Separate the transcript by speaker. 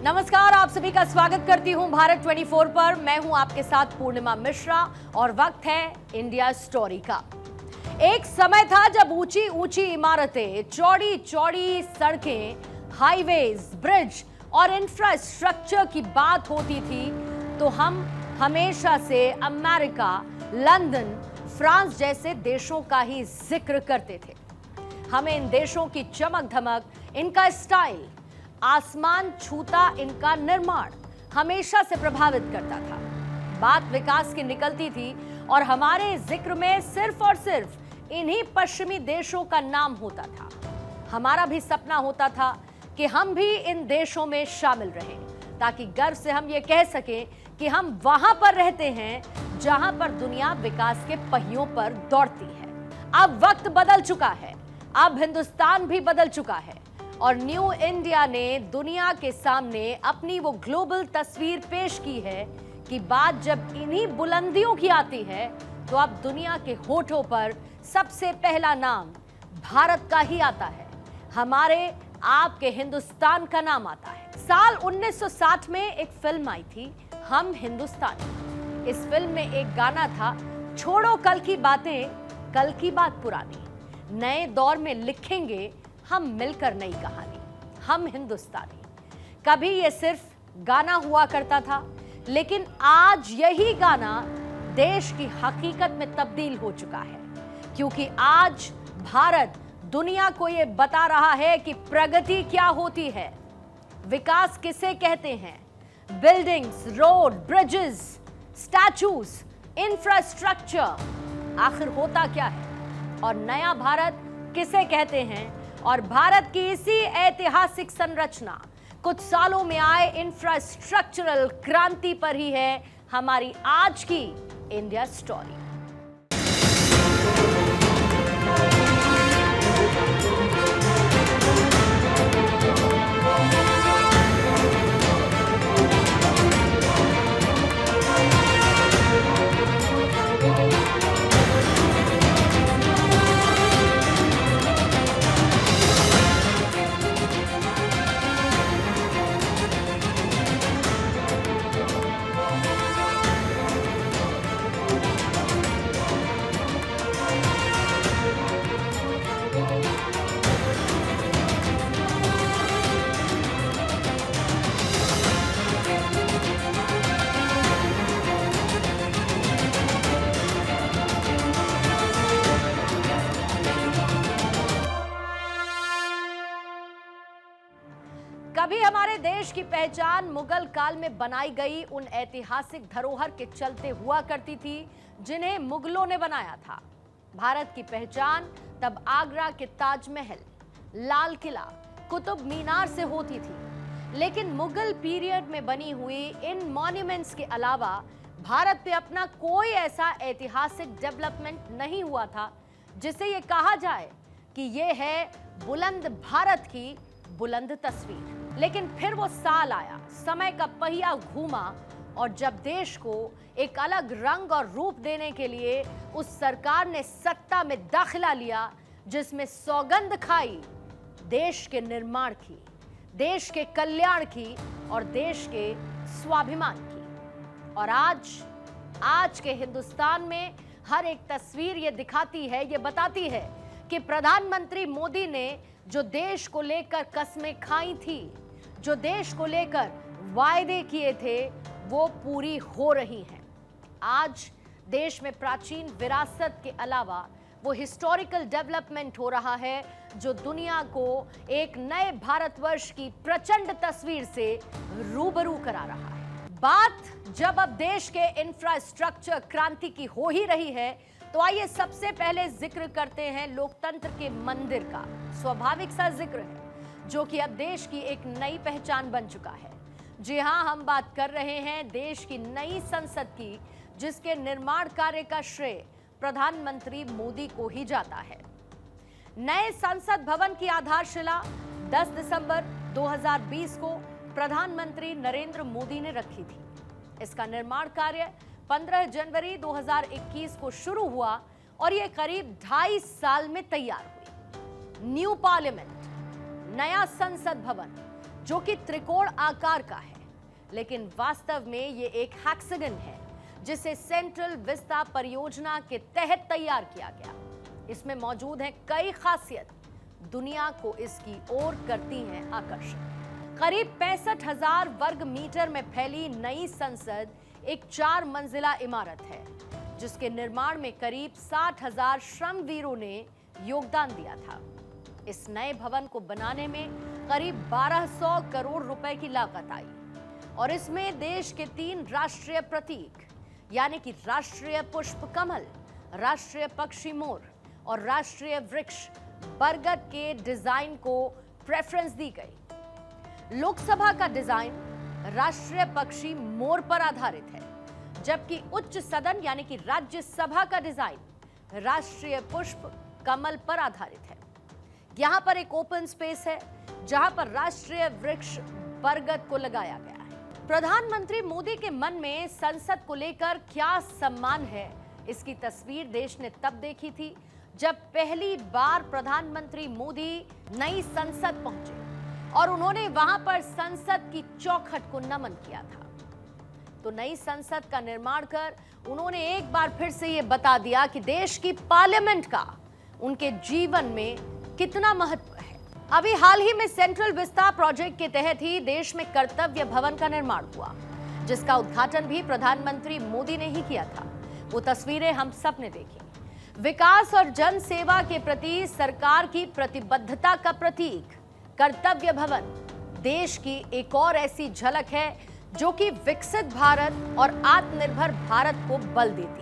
Speaker 1: नमस्कार, आप सभी का स्वागत करती हूं भारत 24 पर। मैं हूं आपके साथ पूर्णिमा मिश्रा और वक्त है इंडिया स्टोरी का। एक समय था जब ऊंची ऊंची इमारतें, चौड़ी चौड़ी सड़कें, हाईवेज, ब्रिज और इंफ्रास्ट्रक्चर की बात होती थी तो हम हमेशा से अमेरिका, लंदन, फ्रांस जैसे देशों का ही जिक्र करते थे। हमें इन देशों की चमक धमक, इनका स्टाइल, आसमान छूता इनका निर्माण हमेशा से प्रभावित करता था। बात विकास की निकलती थी और हमारे जिक्र में सिर्फ और सिर्फ इन्हीं पश्चिमी देशों का नाम होता था। हमारा भी सपना होता था कि हम भी इन देशों में शामिल रहें, ताकि गर्व से हम ये कह सकें कि हम वहां पर रहते हैं जहां पर दुनिया विकास के पहियों पर दौड़ती है। अब वक्त बदल चुका है, अब हिंदुस्तान भी बदल चुका है और न्यू इंडिया ने दुनिया के सामने अपनी वो ग्लोबल तस्वीर पेश की है कि बात जब इन्हीं बुलंदियों की आती है तो अब दुनिया के होठों पर सबसे पहला नाम भारत का ही आता है। हमारे आपके हिंदुस्तान का नाम आता है। साल 1960 में एक फिल्म आई थी, हम हिंदुस्तानी। इस फिल्म में एक गाना था, छोड़ो कल की बातें, कल की बात पुरानी, नए दौर में लिखेंगे हम मिलकर नई कहानी, हम हिंदुस्तानी। कभी ये सिर्फ गाना हुआ करता था, लेकिन आज यही गाना देश की हकीकत में तब्दील हो चुका है, क्योंकि आज भारत दुनिया को ये बता रहा है कि प्रगति क्या होती है, विकास किसे कहते हैं। Buildings, road, bridges, statues, infrastructure आखिर होता क्या है और नया भारत किसे कहते हैं। और भारत की इसी ऐतिहासिक संरचना कुछ सालों में आए इंफ्रास्ट्रक्चरल क्रांति पर ही है हमारी आज की इंडिया स्टोरी। कभी हमारे देश की पहचान मुगल काल में बनाई गई उन ऐतिहासिक धरोहर के चलते हुआ करती थी जिन्हें मुगलों ने बनाया था। भारत की पहचान तब आगरा के ताजमहल, लाल किला, कुतुब मीनार से होती थी। लेकिन मुगल पीरियड में बनी हुई इन मॉन्यूमेंट्स के अलावा भारत पे अपना कोई ऐसा ऐतिहासिक डेवलपमेंट नहीं हुआ था जिसे ये कहा जाए कि ये है बुलंद भारत की बुलंद तस्वीर। लेकिन फिर वो साल आया, समय का पहिया घूमा और जब देश को एक अलग रंग और रूप देने के लिए उस सरकार ने सत्ता में दाखिला लिया जिसमें सौगंध खाई देश के निर्माण की, देश के कल्याण की और देश के स्वाभिमान की। और आज के हिंदुस्तान में हर एक तस्वीर ये दिखाती है, ये बताती है कि प्रधानमंत्री मोदी ने जो देश को लेकर कस्में खाई थी, जो देश को लेकर वायदे किए थे, वो पूरी हो रही हैं। आज देश में प्राचीन विरासत के अलावा वो हिस्टोरिकल डेवलपमेंट हो रहा है जो दुनिया को एक नए भारतवर्ष की प्रचंड तस्वीर से रूबरू करा रहा है। बात जब अब देश के इंफ्रास्ट्रक्चर क्रांति की हो ही रही है तो आइए सबसे पहले जिक्र करते हैं लोकतंत्र के मंदिर का। स्वाभाविक सा जिक्र है जो कि अब देश की एक नई पहचान बन चुका है। जी हां, हम बात कर रहे हैं देश की नई संसद की, जिसके निर्माण कार्य का श्रेय प्रधानमंत्री मोदी को ही जाता है। नए संसद भवन की आधारशिला 10 दिसंबर 2020 को प्रधानमंत्री नरेंद्र मोदी ने रखी थी। इसका निर्माण कार्य 15 जनवरी 2021 को शुरू हुआ और यह करीब 2.5 साल में तैयार हुई। न्यू पार्लियामेंट, नया संसद भवन, जो कि त्रिकोण आकार का है, लेकिन वास्तव में ये एक हेक्सागन है जिसे सेंट्रल विस्ता परियोजना के तहत तैयार किया गया। इसमें मौजूद हैं कई खासियत, दुनिया को इसकी ओर करती हैं आकर्षित। करीब 65,000 वर्ग मीटर में फैली नई संसद एक 4 मंजिला इमारत है, जिसके निर्माण में करीब 60,000 श्रमवीरों ने योगदान दिया था। इस नए भवन को बनाने में करीब 1200 करोड़ रुपए की लागत आई और इसमें देश के 3 राष्ट्रीय प्रतीक यानी कि राष्ट्रीय पुष्प कमल, राष्ट्रीय पक्षी मोर और राष्ट्रीय वृक्ष बरगद के डिजाइन को प्रेफरेंस दी गई। लोकसभा का डिजाइन राष्ट्रीय पक्षी मोर पर आधारित है, जबकि उच्च सदन यानी कि राज्यसभा का डिजाइन राष्ट्रीय पुष्प कमल पर आधारित है। यहां पर एक ओपन स्पेस है जहां पर राष्ट्रीय वृक्ष बरगद को लगाया गया है। प्रधानमंत्री मोदी के मन में संसद को लेकर क्या सम्मान है, इसकी तस्वीर देश ने तब देखी थी जब पहली बार प्रधानमंत्री मोदी नई संसद पहुंचे और उन्होंने वहां पर संसद की चौखट को नमन किया था। तो नई संसद का निर्माण कर उन्होंने एक बार फिर से ये बता दिया कि देश की पार्लियामेंट का उनके जीवन में कितना महत्व है। अभी हाल ही में सेंट्रल विस्ता प्रोजेक्ट के तहत ही देश में कर्तव्य भवन का निर्माण हुआ, जिसका उद्घाटन भी प्रधानमंत्री मोदी ने ही किया था। वो तस्वीरें हम सब ने देखी। विकास और जन सेवा के प्रति सरकार की प्रतिबद्धता का प्रतीक कर्तव्य भवन देश की एक और ऐसी झलक है जो कि विकसित भारत और आत्मनिर्भर भारत को बल देती है।